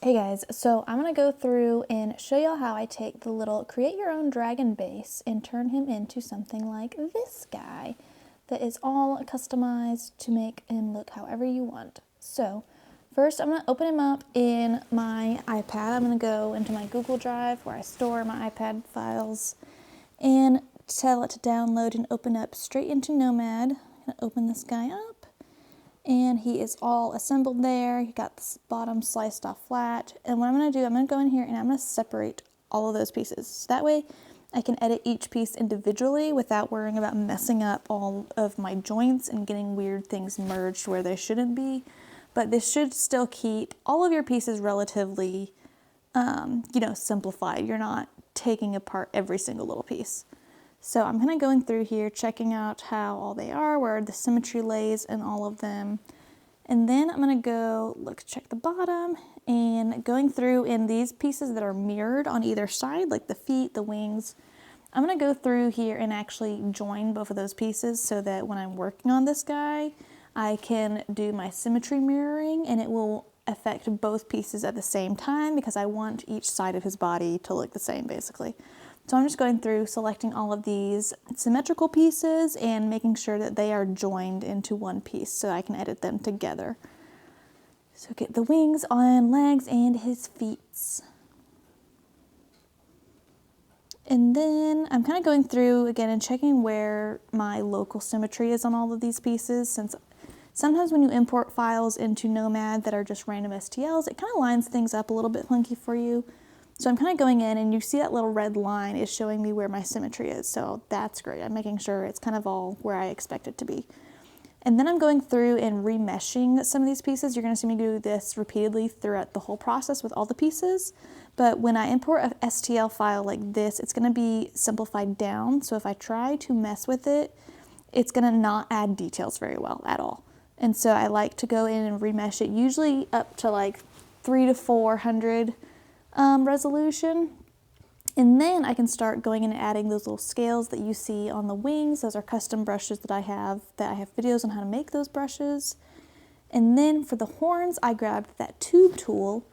Hey guys, so I'm going to go through and show y'all how I take the little create your own dragon base and turn him into something like this guy that is all customized to make him look however you want. So first I'm going to open him up in my iPad. I'm going to go into my Google Drive where I store my iPad files and tell it to download and open up straight into Nomad. I'm going to open this guy up. And he is all assembled there. He got this bottom sliced off flat. And what I'm going to do, I'm going to go in here and I'm going to separate all of those pieces. So that way I can edit each piece individually without worrying about messing up all of my joints and getting weird things merged where they shouldn't be. But this should still keep all of your pieces relatively, simplified. You're not taking apart every single little piece. So I'm kind of going through here, checking out how all they are, where the symmetry lays in all of them. And then I'm going to go check the bottom and going through in these pieces that are mirrored on either side, like the feet, the wings. I'm going to go through here and actually join both of those pieces so that when I'm working on this guy, I can do my symmetry mirroring and it will affect both pieces at the same time because I want each side of his body to look the same basically. So I'm just going through selecting all of these symmetrical pieces and making sure that they are joined into one piece so I can edit them together. So get the wings and legs and his feet. And then I'm kind of going through again and checking where my local symmetry is on all of these pieces, since sometimes when you import files into Nomad that are just random STLs, it kind of lines things up a little bit funky for you. So I'm kind of going in and you see that little red line is showing me where my symmetry is. So that's great. I'm making sure it's kind of all where I expect it to be. And then I'm going through and remeshing some of these pieces. You're going to see me do this repeatedly throughout the whole process with all the pieces. But when I import an STL file like this, it's going to be simplified down. So if I try to mess with it, it's going to not add details very well at all. And so I like to go in and remesh it, usually up to like 300 to 400 resolution. And then I can start going in and adding those little scales that you see on the wings. Those are custom brushes that I have videos on how to make those brushes. And then for the horns, I grabbed that tube tool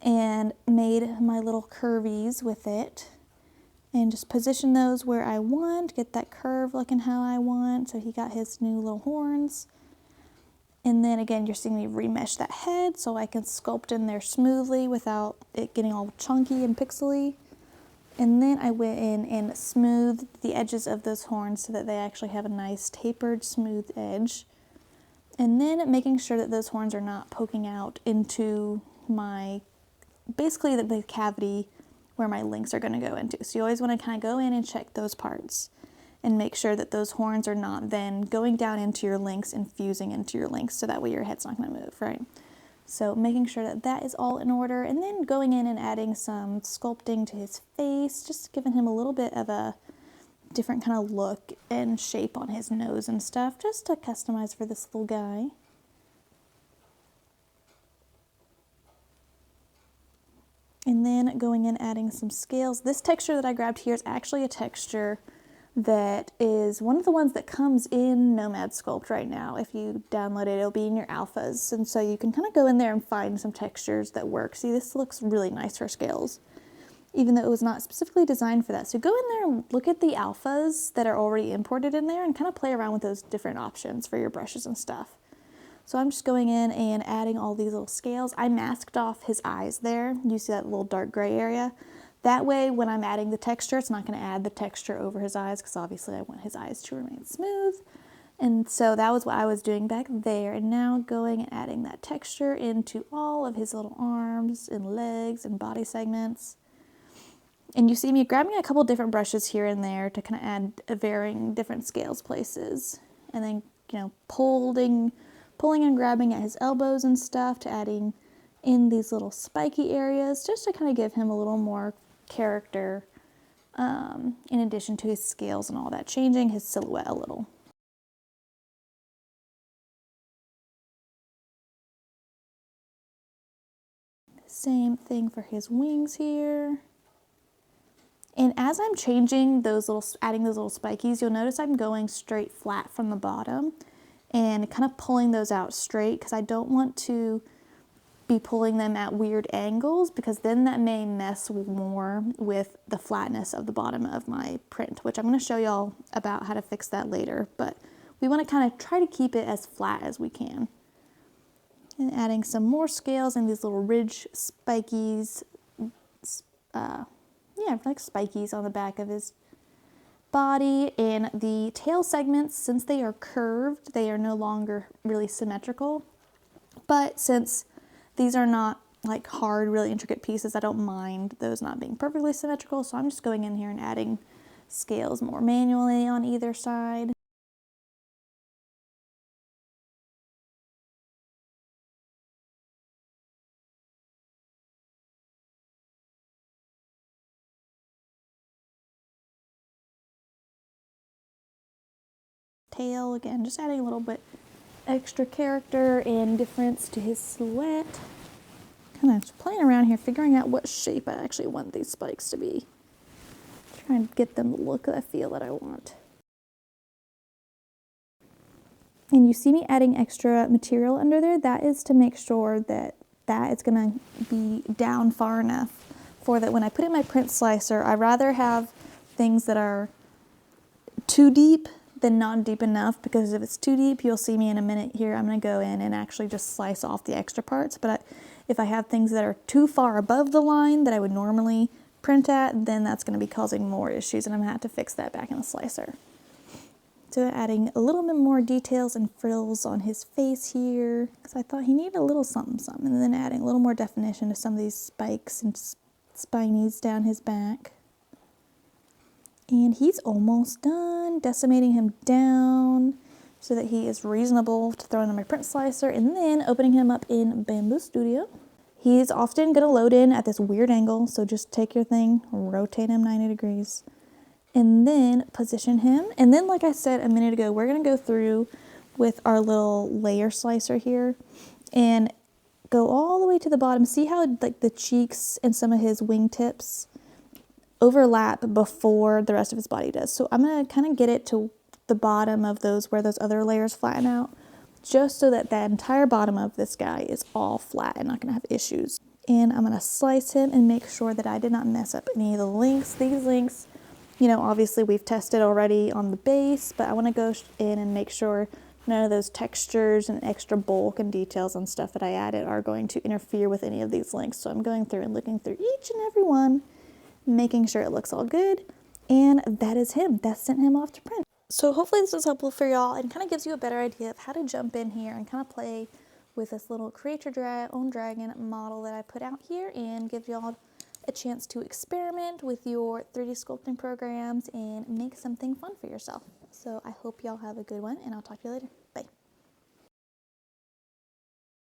and made my little curvies with it and just position those where I want, get that curve looking how I want. So he got his new little horns. And then again, you're seeing me remesh that head so I can sculpt in there smoothly without it getting all chunky and pixely. And then I went in and smoothed the edges of those horns so that they actually have a nice tapered, smooth edge. And then making sure that those horns are not poking out into basically the cavity where my links are going to go into. So you always want to kind of go in and check those parts and make sure that those horns are not then going down into your links and fusing into your links, so that way your head's not going to move, right? So making sure that that is all in order, and then going in and adding some sculpting to his face, just giving him a little bit of a different kind of look and shape on his nose and stuff, just to customize for this little guy. And then going in adding some scales. This texture that I grabbed here is actually a texture that is one of the ones that comes in Nomad Sculpt right now. If you download it, it'll be in your alphas. And so you can kind of go in there and find some textures that work. See, this looks really nice for scales, even though it was not specifically designed for that. So go in there and look at the alphas that are already imported in there and kind of play around with those different options for your brushes and stuff. So I'm just going in and adding all these little scales. I masked off his eyes there. You see that little dark gray area? That way, when I'm adding the texture, it's not going to add the texture over his eyes because obviously I want his eyes to remain smooth. And so that was what I was doing back there. And now going and adding that texture into all of his little arms and legs and body segments. And you see me grabbing a couple different brushes here and there to kind of add varying different scales places. And then, pulling and grabbing at his elbows and stuff to adding in these little spiky areas just to kind of give him a little more character, in addition to his scales and all that, changing his silhouette a little. Same thing for his wings here. And as I'm changing adding those little spikies, you'll notice I'm going straight flat from the bottom and kind of pulling those out straight because I don't want to be pulling them at weird angles, because then that may mess more with the flatness of the bottom of my print, which I'm going to show y'all about how to fix that later. But we want to kind of try to keep it as flat as we can. And adding some more scales and these little ridge spikies, yeah, like spikies on the back of his body. And the tail segments, since they are curved, they are no longer really symmetrical. But since these are not like hard, really intricate pieces, I don't mind those not being perfectly symmetrical. So I'm just going in here and adding scales more manually on either side. Tail, again, just adding a little bit extra character and difference to his silhouette. Kind of just playing around here, figuring out what shape I actually want these spikes to be. Trying to get them the look that I feel that I want. And you see me adding extra material under there. That is to make sure that it's gonna be down far enough for that when I put in my print slicer, I rather have things that are too deep than not deep enough, because if it's too deep, you'll see me in a minute here, I'm gonna go in and actually just slice off the extra parts. But if I have things that are too far above the line that I would normally print at, then that's gonna be causing more issues, and I'm gonna have to fix that back in the slicer. So adding a little bit more details and frills on his face here, because I thought he needed a little something something, and then adding a little more definition to some of these spikes and spinies down his back. And he's almost done, decimating him down so that he is reasonable to throw into my print slicer, and then opening him up in Bamboo Studio. He's often going to load in at this weird angle, so just take your thing, rotate him 90 degrees, and then position him. And then, like I said a minute ago, we're going to go through with our little layer slicer here and go all the way to the bottom. See how like the cheeks and some of his wingtips overlap before the rest of his body does. So I'm going to kind of get it to the bottom of those where those other layers flatten out, just so that that entire bottom of this guy is all flat and not going to have issues. And I'm going to slice him and make sure that I did not mess up any of the links. These links, you know, obviously we've tested already on the base, but I want to go in and make sure none of those textures and extra bulk and details and stuff that I added are going to interfere with any of these links. So I'm going through and looking through each and every one, making sure it looks all good. And that is him. That sent him off to print. So hopefully this was helpful for y'all and kind of gives you a better idea of how to jump in here and kind of play with this little create your own dragon model that I put out here, and give y'all a chance to experiment with your 3D sculpting programs and make something fun for yourself. So I hope y'all have a good one, and I'll talk to you later. Bye.